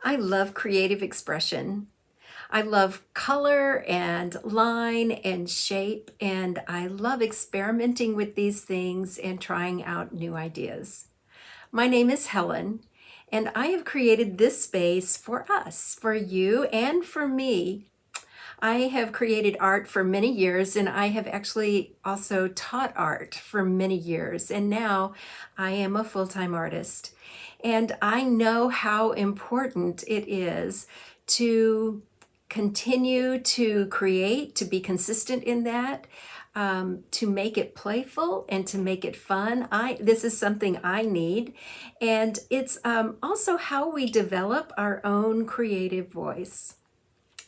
I love creative expression. I love color and line and shape, and I love experimenting with these things and trying out new ideas. My name is Helen, and I have created this space for us, for you, and for me. I have created art for many years, and I have actually also taught art for many years, and now I am a full-time artist. And I know how important it is to continue to create, to be consistent in that, to make it playful and to make it fun. This is something I need, and it's also how we develop our own creative voice.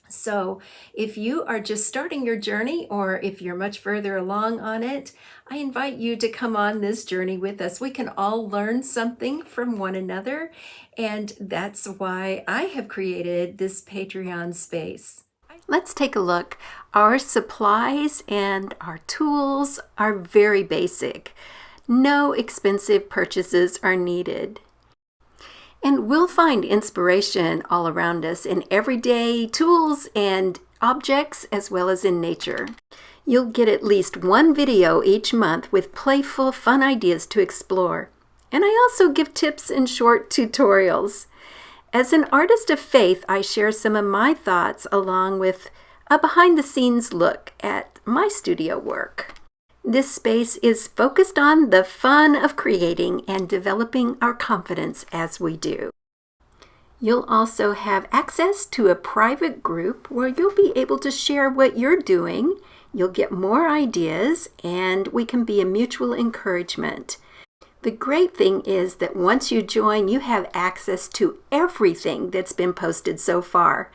So if you are just starting your journey, or if you're much further along on it, I invite you to come on this journey with us. We can all learn something from one another, and that's why I have created this Patreon space. Let's take a look. Our supplies and our tools are very basic. No expensive purchases are needed. And we'll find inspiration all around us in everyday tools and objects, as well as in nature. You'll get at least one video each month with playful, fun ideas to explore. And I also give tips and short tutorials. As an artist of faith, I share some of my thoughts along with a behind-the-scenes look at my studio work. This space is focused on the fun of creating and developing our confidence as we do. You'll also have access to a private group where you'll be able to share what you're doing. You'll get more ideas, and we can be a mutual encouragement. The great thing is that once you join, you have access to everything that's been posted so far.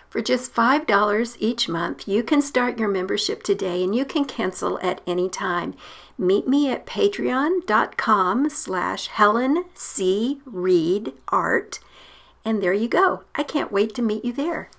For just $5 each month, you can start your membership today, and you can cancel at any time. Meet me at patreon.com/HelenCReedArt, and there you go. I can't wait to meet you there.